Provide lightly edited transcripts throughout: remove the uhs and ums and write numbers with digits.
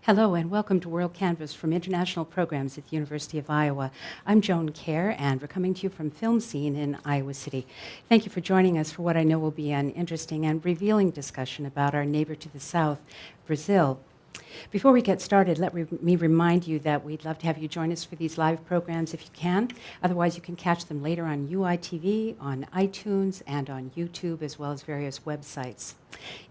Hello and welcome to WorldCanvass from International Programs at the University of Iowa. I'm Joan Kerr and we're coming to you from Film Scene in Iowa City. Thank you for joining us for what I know will be an interesting and revealing discussion about our neighbor to the south, Brazil. Before we get started, let me remind you that we'd love to have you join us for these live programs if you can. Otherwise, you can catch them later on UITV, on iTunes, and on YouTube, as well as various websites.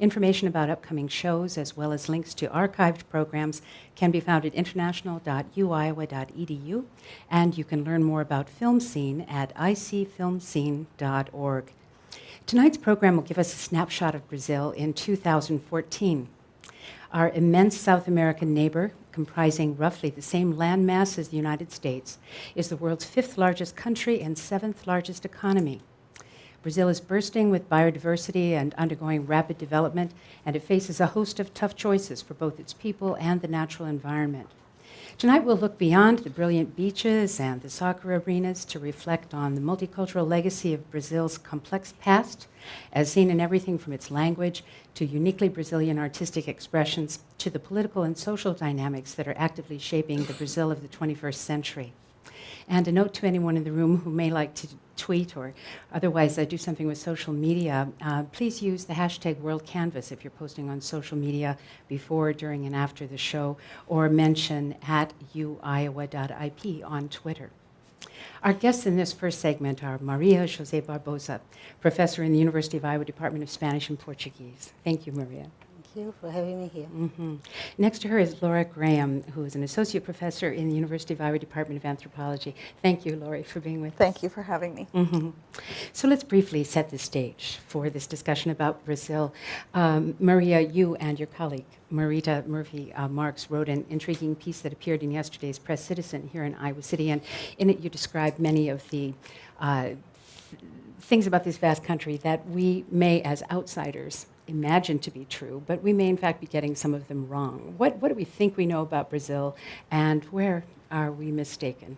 Information about upcoming shows, as well as links to archived programs, can be found at international.uiowa.edu, and you can learn more about Film Scene at icfilmscene.org. Tonight's program will give us a snapshot of Brazil in 2014. Our immense South American neighbor, comprising roughly the same landmass as the United States, is the world's fifth largest country and seventh largest economy. Brazil is bursting with biodiversity and undergoing rapid development, and it faces a host of tough choices for both its people and the natural environment. Tonight we'll look beyond the brilliant beaches and the soccer arenas to reflect on the multicultural legacy of Brazil's complex past, as seen in everything from its language to uniquely Brazilian artistic expressions to the political and social dynamics that are actively shaping the Brazil of the 21st century. And a note to anyone in the room who may like to tweet or otherwise do something with social media, please use the hashtag WorldCanvass if you're posting on social media before, during, and after the show, or mention at uiowa.ip on Twitter. Our guests in this first segment are Maria José Barbosa, professor in the University of Iowa Department of Spanish and Portuguese. Thank you, Maria. Thank you for having me here. Mm-hmm. Next to her is Laura Graham, who is an associate professor in the University of Iowa Department of Anthropology. Thank you, Laurie, for being with us. Thank you for having me. Mm-hmm. So let's briefly set the stage for this discussion about Brazil. Maria, you and your colleague, Marita Murphy-Marks, wrote an intriguing piece that appeared in yesterday's Press Citizen here in Iowa City, and in it you described many of the things about this vast country that we may, as outsiders, imagine to be true, but we may in fact be getting some of them wrong. What do we think we know about Brazil, and where are we mistaken?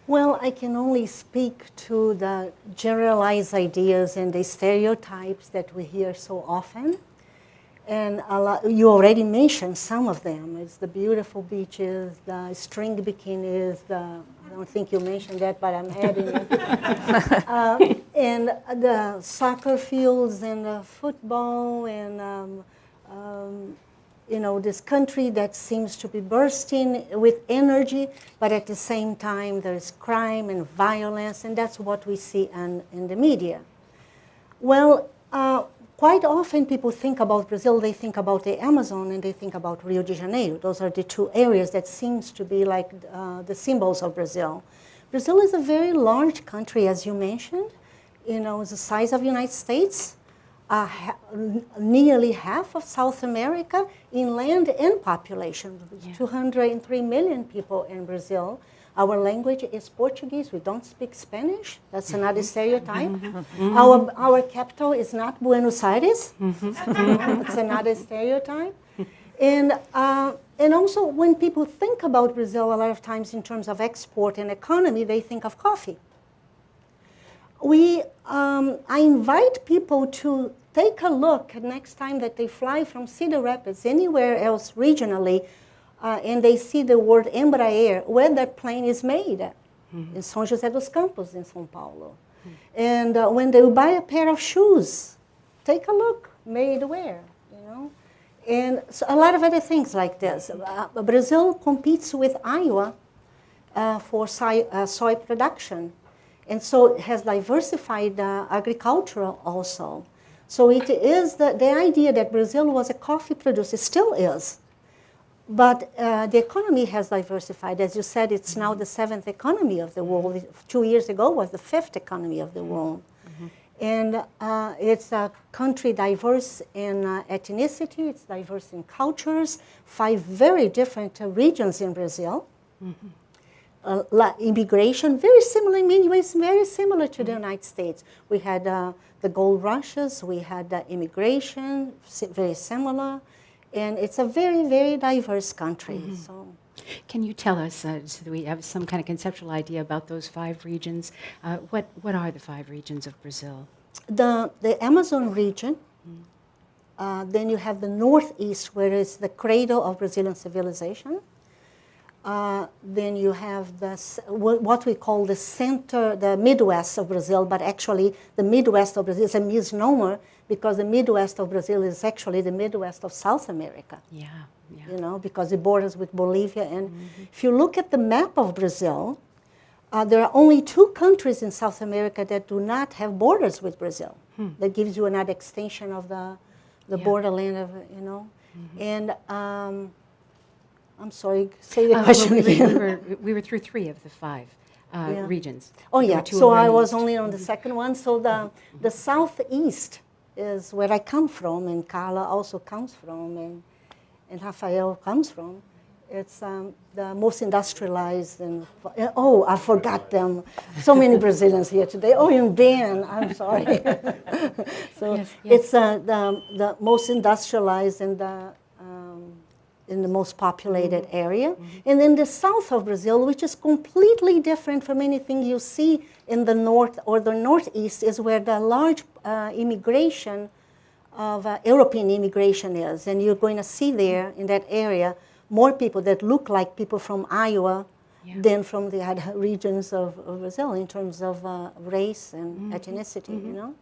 Well, I can only speak to the generalized ideas and the stereotypes that we hear so often. And you already mentioned some of them. It's the beautiful beaches, the string bikinis, I don't think you mentioned that, but I'm adding it. And the soccer fields and the football and, this country that seems to be bursting with energy, but at the same time there's crime and violence, and that's what we see in the media. Well, quite often people think about Brazil, they think about the Amazon and they think about Rio de Janeiro. Those are the two areas that seems to be like the symbols of Brazil. Brazil is a very large country, as you mentioned. It's the size of the United States, nearly half of South America in land and population. Yeah. 203 million people in Brazil. Our language is Portuguese. We don't speak Spanish. That's another stereotype. Mm-hmm. Our capital is not Buenos Aires. Mm-hmm. It's another stereotype. And also, when people think about Brazil, a lot of times in terms of export and economy, they think of coffee. I invite people to take a look next time that they fly from Cedar Rapids, anywhere else regionally, and they see the word Embraer, where that plane is made at, in São José dos Campos in São Paulo. And when they buy a pair of shoes, take a look, made where, And so a lot of other things like this. Brazil competes with Iowa for soy production. And so it has diversified agriculture also. So it is the idea that Brazil was a coffee producer, still is. But the economy has diversified. As you said, it's now the seventh economy of the world. 2 years ago was the fifth economy of the world. Mm-hmm. And it's a country diverse in ethnicity, it's diverse in cultures, 5 very different regions in Brazil. Mm-hmm. Immigration, very similar in many ways, very similar to the United States. We had the gold rushes, we had immigration, very similar. And it's a very, very diverse country. Mm-hmm. So, can you tell us, so that we have some kind of conceptual idea about those 5 regions? What are the 5 regions of Brazil? The Amazon region Then you have the northeast, where it's the cradle of Brazilian civilization. Then you have what we call the center, the Midwest of Brazil, but actually the Midwest of Brazil is a misnomer because the Midwest of Brazil is actually the Midwest of South America. Yeah, yeah. You know, because it borders with Bolivia. And if you look at the map of Brazil, there are only 2 countries in South America that do not have borders with Brazil. That gives you another extension of the borderland of, you know. And I'm sorry, say the question again. We were through 3 of the 5 regions. Oh, There yeah. were 2 So over I in the was east. only on the second one. So the southeast is where I come from, and Carla also comes from, and Rafael comes from. It's the most industrialized, and oh, I forgot them. So many Brazilians here today. Oh, and Ben, I'm sorry. So Yes, yes. it's the most industrialized and in the most populated area. And then the south of Brazil, which is completely different from anything you see in the north or the northeast, is where the large immigration of European immigration is. And you're going to see there in that area more people that look like people from Iowa than from the other regions of Brazil in terms of race and ethnicity, you know?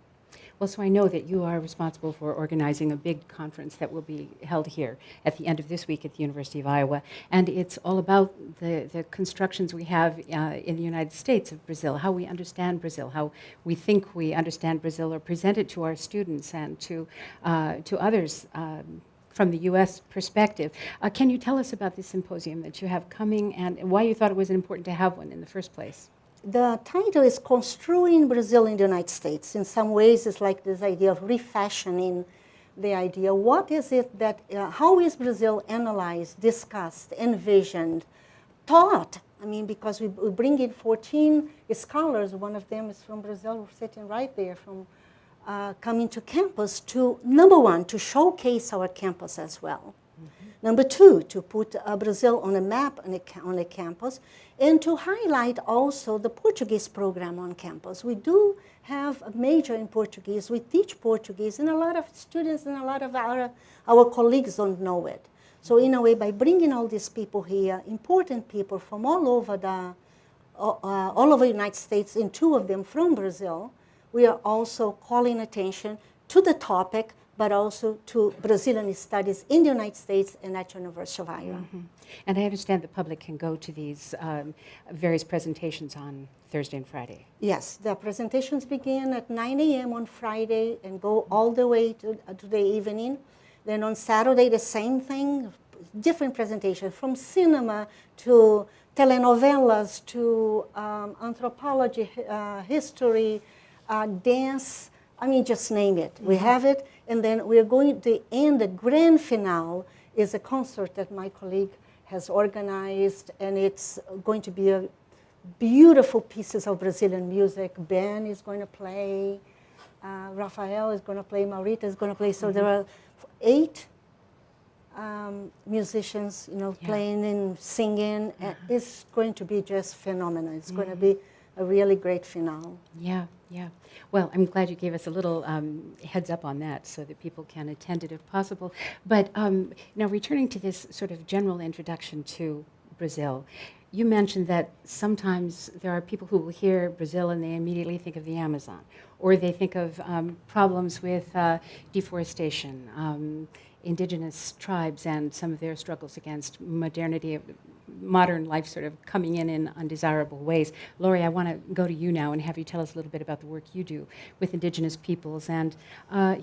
Well, so I know that you are responsible for organizing a big conference that will be held here at the end of this week at the University of Iowa. And it's all about the constructions we have in the United States of Brazil, how we understand Brazil, how we think we understand Brazil or present it to our students and to others from the U.S. perspective. Can you tell us about this symposium that you have coming and why you thought it was important to have one in the first place? The title is Construing Brazil in the United States. In some ways, it's like this idea of refashioning the idea. What is it that, how is Brazil analyzed, discussed, envisioned, taught? I mean, because we bring in 14 scholars, one of them is from Brazil, sitting right there, from coming to campus to, number 1, to showcase our campus as well. Number 2, to put Brazil on a map on a campus, and to highlight also the Portuguese program on campus. We do have a major in Portuguese. We teach Portuguese, and a lot of students and a lot of our colleagues don't know it. So in a way, by bringing all these people here, important people from all over the United States, and 2 of them from Brazil, we are also calling attention to the topic, but also to Brazilian studies in the United States and at University of Iowa. And I understand the public can go to these various presentations on Thursday and Friday. Yes, the presentations begin at 9 a.m. on Friday and go all the way to the evening. Then on Saturday, the same thing, different presentations, from cinema to telenovelas to anthropology, history, dance, I mean, just name it. We have it, and then we are going to end, the grand finale is a concert that my colleague has organized, and it's going to be a beautiful pieces of Brazilian music. Ben is going to play, Rafael is going to play, Maurita is going to play. So there are 8 musicians, you know, playing and singing. It's going to be just phenomenal. It's going to be a really great finale. Yeah, yeah. Well, I'm glad you gave us a little heads up on that so that people can attend it if possible. But now returning to this sort of general introduction to Brazil, you mentioned that sometimes there are people who will hear Brazil and they immediately think of the Amazon, or they think of problems with deforestation, indigenous tribes and some of their struggles against modernity, modern life sort of coming in undesirable ways. Lori, I want to go to you now and have you tell us a little bit about the work you do with indigenous peoples and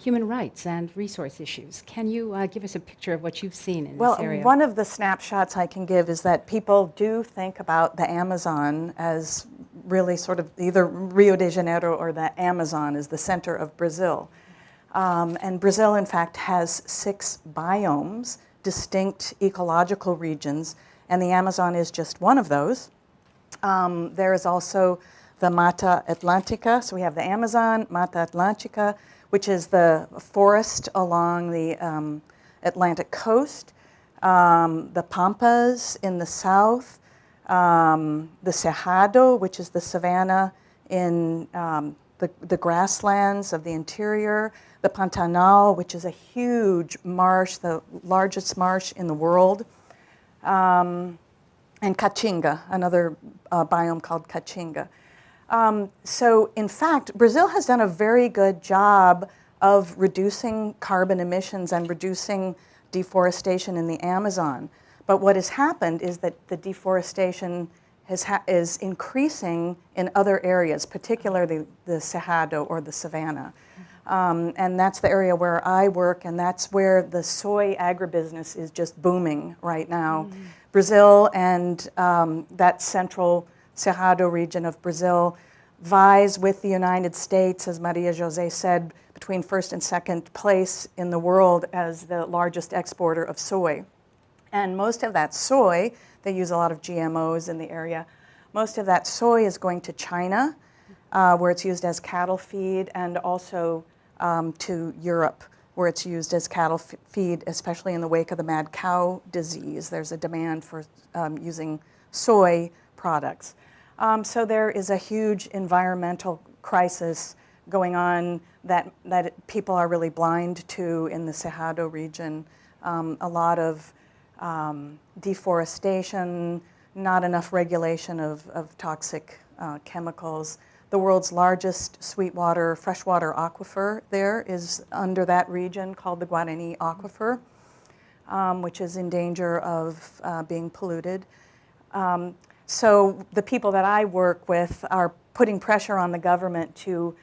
human rights and resource issues. Can you give us a picture of what you've seen in this area? Well, one of the snapshots I can give is that people do think about the Amazon as really sort of either Rio de Janeiro or the Amazon as the center of Brazil. And Brazil, in fact, has 6 biomes, distinct ecological regions, and the Amazon is just one of those. There is also the Mata Atlântica. So we have the Amazon, Mata Atlântica, which is the forest along the Atlantic coast, the Pampas in the south, the Cerrado, which is the savanna in the grasslands of the interior, the Pantanal, which is a huge marsh, the largest marsh in the world, and Caatinga, another biome called Caatinga. So in fact, Brazil has done a very good job of reducing carbon emissions and reducing deforestation in the Amazon. But what has happened is that the deforestation is increasing in other areas, particularly the Cerrado or the savanna. And that's the area where I work, and that's where the soy agribusiness is just booming right now. Brazil and that central Cerrado region of Brazil vies with the United States, as Maria Jose said, between first and second place in the world as the largest exporter of soy. And most of that soy, they use a lot of GMOs in the area, most of that soy is going to China, where it's used as cattle feed, and also to Europe, where it's used as cattle feed, especially in the wake of the mad cow disease. There's a demand for using soy products. So there is a huge environmental crisis going on that people are really blind to in the Cerrado region. A lot of deforestation, not enough regulation of toxic chemicals. The world's largest sweetwater, freshwater aquifer there is under that region called the Guarani Aquifer, which is in danger of being polluted. So the people that I work with are putting pressure on the government to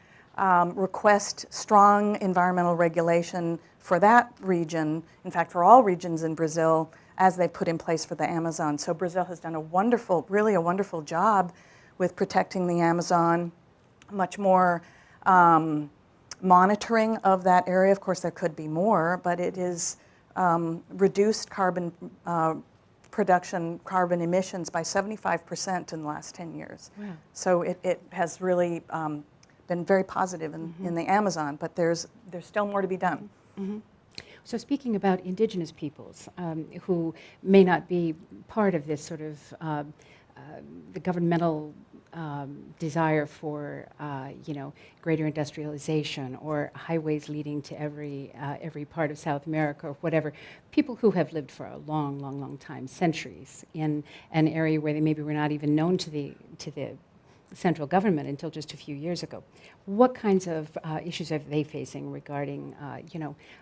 request strong environmental regulation for that region, in fact for all regions in Brazil, as they put in place for the Amazon. So Brazil has done really a wonderful job with protecting the Amazon, much more monitoring of that area. Of course there could be more, but it is reduced carbon production, carbon emissions by 75% in the last 10 years. Wow. So it has really been very positive in the Amazon, but there's still more to be done. Mm-hmm. So speaking about indigenous peoples who may not be part of this sort of the governmental desire for greater industrialization or highways leading to every part of South America or whatever, people who have lived for a long time, centuries, in an area where they maybe were not even known to the central government until just a few years ago. What kinds of issues are they facing regarding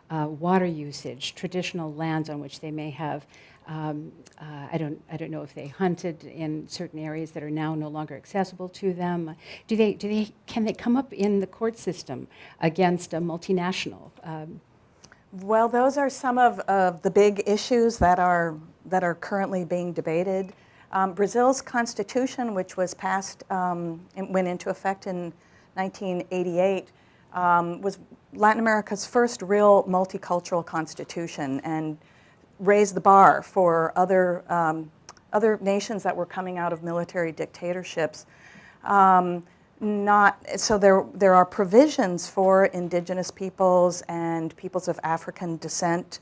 water usage, traditional lands on which they may have I don't know if they hunted in certain areas that are now no longer accessible to them. Can they come up in the court system against a multinational? Well, those are some of the big issues that are currently being debated. Brazil's constitution, which was passed and went into effect in 1988, was Latin America's first real multicultural constitution, and raised the bar for other nations that were coming out of military dictatorships. So there are provisions for indigenous peoples and peoples of African descent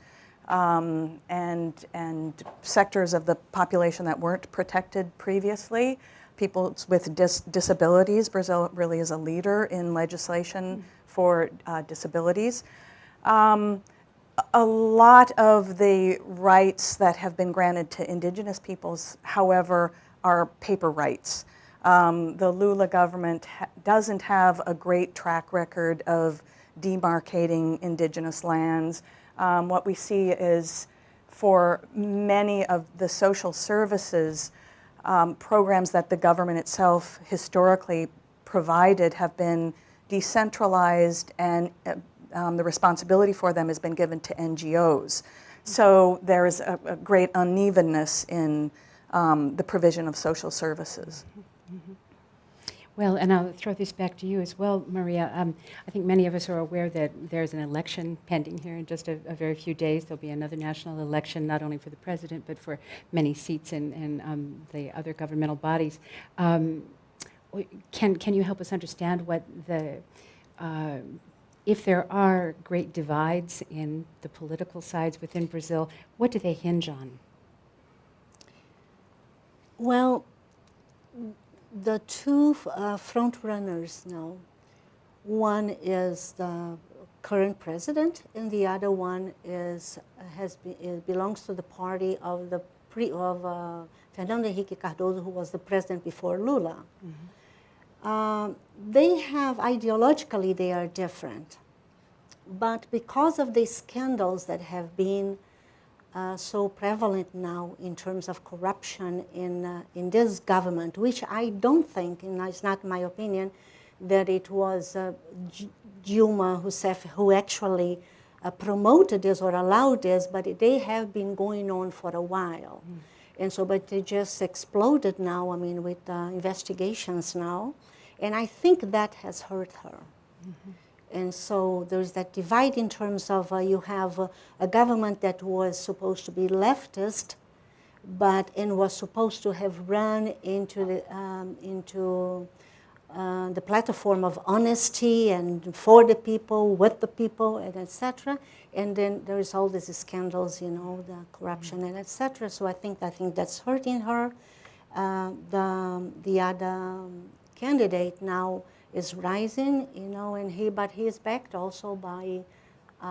and sectors of the population that weren't protected previously. People with disabilities. Brazil really is a leader in legislation for disabilities. A lot of the rights that have been granted to indigenous peoples, however, are paper rights. The Lula government doesn't have a great track record of demarcating indigenous lands. What we see is for many of the social services programs that the government itself historically provided have been decentralized, and the responsibility for them has been given to NGOs. So there is a great unevenness in the provision of social services. Mm-hmm. Well, and I'll throw this back to you as well, Maria. I think many of us are aware that there's an election pending here in just a very few days. There'll be another national election, not only for the president, but for many seats in the other governmental bodies. Can you help us understand what if there are great divides in the political sides within Brazil, what do they hinge on? Well, the two front runners now One is the current president, and the other one belongs to the party of Fernando Henrique Cardoso, who was the president before Lula. They have, ideologically, they are different. But because of the scandals that have been so prevalent now in terms of corruption in this government, which I don't think, and it's not my opinion, that it was Dilma Rousseff who actually promoted this or allowed this, but they have been going on for a while. And so, but they just exploded now, I mean, with investigations now. And I think that has hurt her. And so there's that divide in terms of you have a government that was supposed to be leftist, and was supposed to have run into the platform of honesty and for the people, with the people, and etc. And then there's all these scandals, you know, the corruption and etc. So I think that's hurting her. The other candidate now is rising, you know, but he is backed also by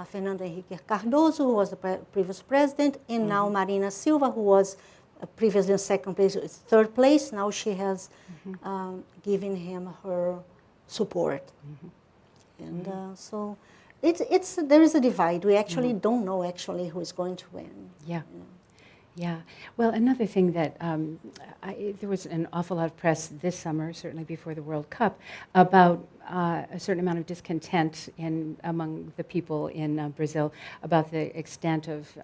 Fernando Henrique Cardoso, who was the previous president, and now Marina Silva, who was previously in second place, third place. Now she has given him her support, and so there is a divide. We actually don't know actually who is going to win. Yeah. You know. Yeah. Well, another thing that there was an awful lot of press this summer, certainly before the World Cup, about a certain amount of discontent among the people in Brazil about the extent of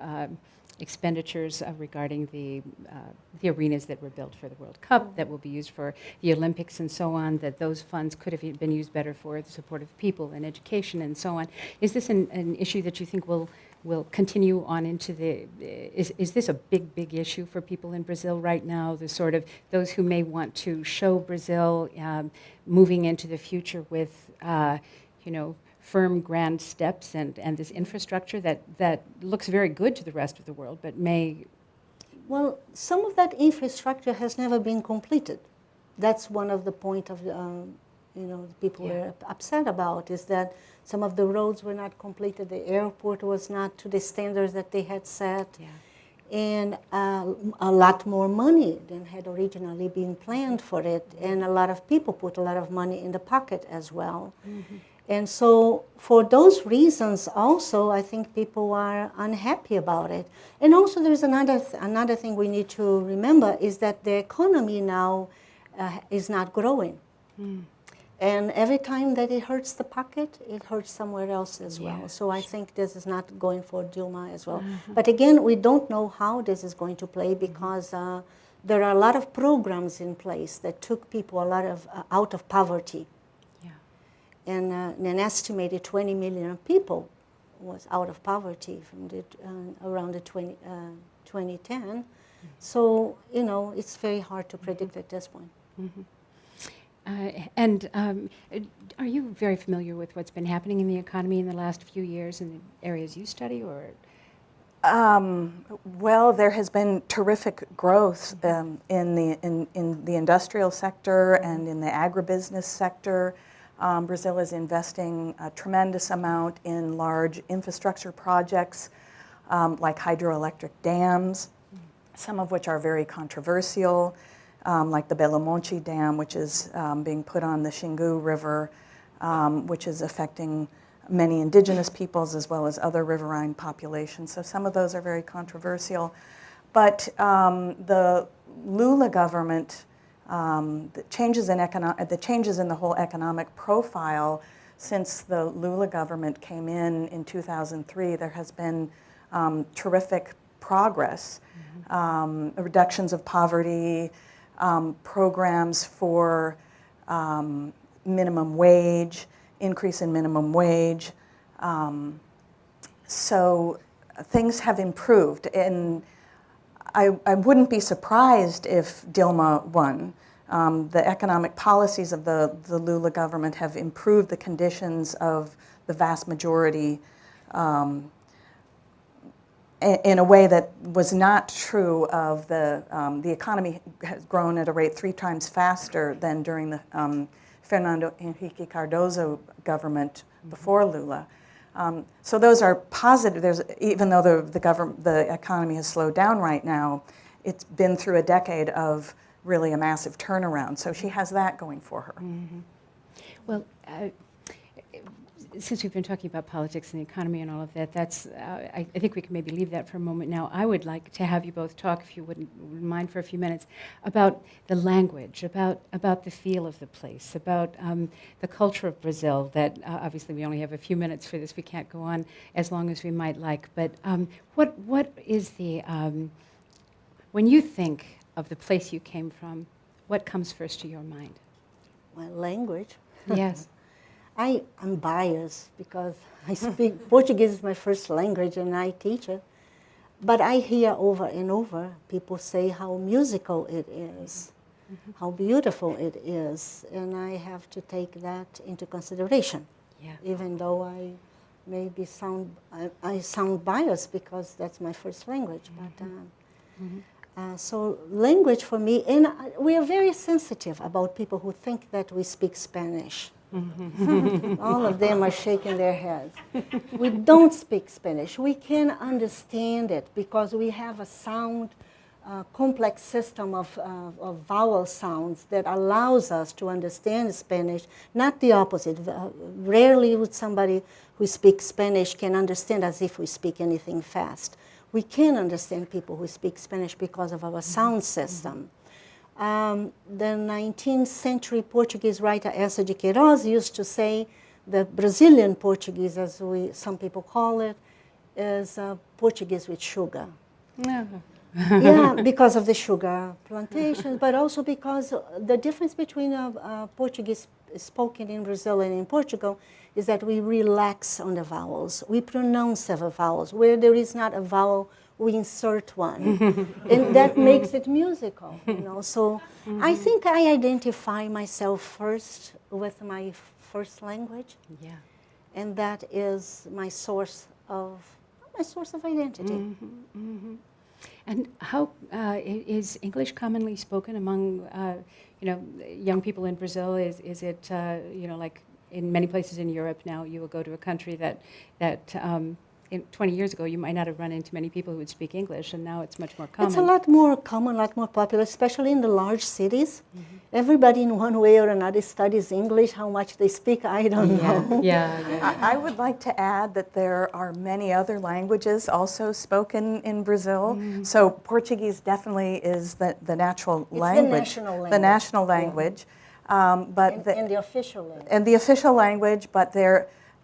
expenditures regarding the arenas that were built for the World Cup that will be used for the Olympics and so on, that those funds could have been used better for the support of people and education and so on. Is this an issue that you think will continue on into is this a big issue for people in Brazil right now? The sort of those who may want to show Brazil moving into the future with, firm, grand steps and this infrastructure that looks very good to the rest of the world, but may... Well, some of that infrastructure has never been completed. That's one of the point of, people were upset about, is that some of the roads were not completed, the airport was not to the standards that they had set, and a lot more money than had originally been planned for it, and a lot of people put a lot of money in the pocket as well. And so for those reasons also, I think people are unhappy about it. And also there's another thing we need to remember is that the economy now is not growing. And every time that it hurts the pocket, it hurts somewhere else as well. So I think this is not going for Dilma as well. But again, we don't know how this is going to play because there are a lot of programs in place that took people out of poverty. And an estimated 20 million people was out of poverty from around 2010. So, it's very hard to predict at this point. Are you very familiar with what's been happening in the economy in the last few years in the areas you study, or? Well, there has been terrific growth in the industrial sector and in the agribusiness sector. Brazil is investing a tremendous amount in large infrastructure projects like hydroelectric dams, some of which are very controversial, like the Belo Monte Dam, which is being put on the Xingu River, which is affecting many indigenous peoples as well as other riverine populations. So some of those are very controversial. But the Lula government, the changes in the whole economic profile since the Lula government came in 2003, there has been terrific progress, reductions of poverty, programs for minimum wage, increase in minimum wage. So things have improved, and I wouldn't be surprised if Dilma won. The economic policies of the Lula government have improved the conditions of the vast majority in a way that was not true of the economy has grown at a rate 3 times faster than during the Fernando Henrique Cardoso government before Lula. So those are positive. Even though the economy has slowed down right now, it's been through a decade of really a massive turnaround. So she has that going for her. Mm-hmm. Well, since we've been talking about politics and the economy and all of that, I think we can maybe leave that for a moment now. I would like to have you both talk, if you wouldn't mind, for a few minutes, about the language, about the feel of the place, about the culture of Brazil. That obviously we only have a few minutes for this. We can't go on as long as we might like. But what is the when you think of the place you came from, what comes first to your mind? My language. Yes. I'm biased because I speak Portuguese is my first language and I teach it. But I hear over and over people say how musical it is, how beautiful it is, and I have to take that into consideration. Yeah. Even though I maybe I sound biased because that's my first language. But so language for me, and we are very sensitive about people who think that we speak Spanish. All of them are shaking their heads. We don't speak Spanish. We can understand it because we have a sound, complex system of vowel sounds that allows us to understand Spanish, not the opposite. Rarely would somebody who speaks Spanish can understand as if we speak anything fast. We can understand people who speak Spanish because of our sound system. The 19th century Portuguese writer Essa de Queiroz used to say the Brazilian Portuguese, as some people call it, is Portuguese with sugar. Yeah, because of the sugar plantations, but also because the difference between Portuguese spoken in Brazil and in Portugal is that we relax on the vowels. We pronounce several vowels. Where there is not a vowel, we insert one. And that makes it musical, you know. So I think I identify myself first with my first language. Yeah. And that is my source of identity. And how is English commonly spoken among young people in Brazil? Is it like in many places in Europe now? You will go to a country that 20 years ago you might not have run into many people who would speak English, and now it's much more common. It's a lot more common, a lot more popular, especially in the large cities. Everybody in one way or another studies English. How much they speak, I don't know. Yeah. I would like to add that there are many other languages also spoken in Brazil. So Portuguese definitely is the natural language. The national language. But the official language. And the official language, but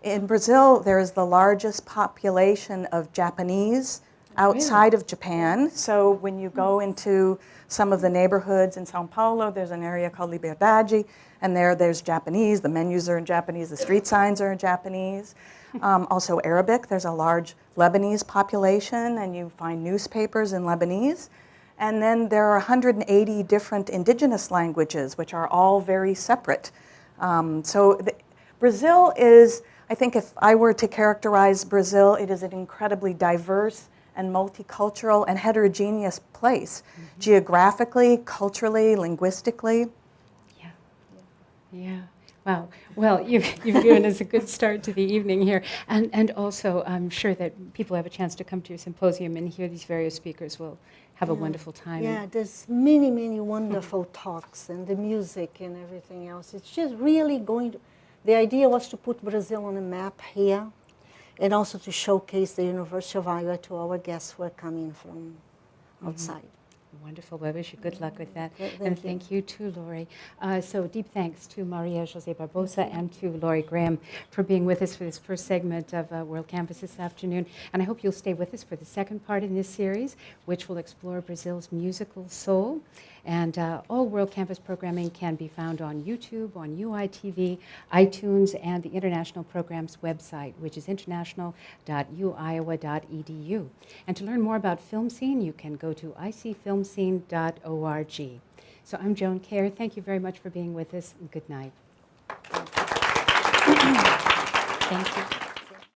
in Brazil, there is the largest population of Japanese outside of Japan. So when you go into some of the neighborhoods in São Paulo, there's an area called Liberdade, and there's Japanese. The menus are in Japanese. The street signs are in Japanese. Also Arabic. There's a large Lebanese population, and you find newspapers in Lebanese. And then there are 180 different indigenous languages, which are all very separate. Brazil is, I think if I were to characterize Brazil, it is an incredibly diverse and multicultural and heterogeneous place, geographically, culturally, linguistically. Yeah. Wow. Well, you've given us a good start to the evening here. And also, I'm sure that people have a chance to come to your symposium and hear these various speakers will have a wonderful time. Yeah, there's many, many wonderful talks and the music and everything else. It's just really the idea was to put Brazil on a map here and also to showcase the University of Iowa to our guests who are coming from outside. Wonderful. Well, I wish you good luck with that. Thank you too, Lori. So deep thanks to Maria Jose Barbosa and to Lori Graham for being with us for this first segment of WorldCanvass this afternoon. And I hope you'll stay with us for the second part in this series, which will explore Brazil's musical soul. And all WorldCanvass programming can be found on YouTube, on UITV, iTunes, and the International Program's website, which is international.uiowa.edu. And to learn more about Film Scene, you can go to icfilmscene.org. So I'm Joan Kerr. Thank you very much for being with us, and good night. Thank you.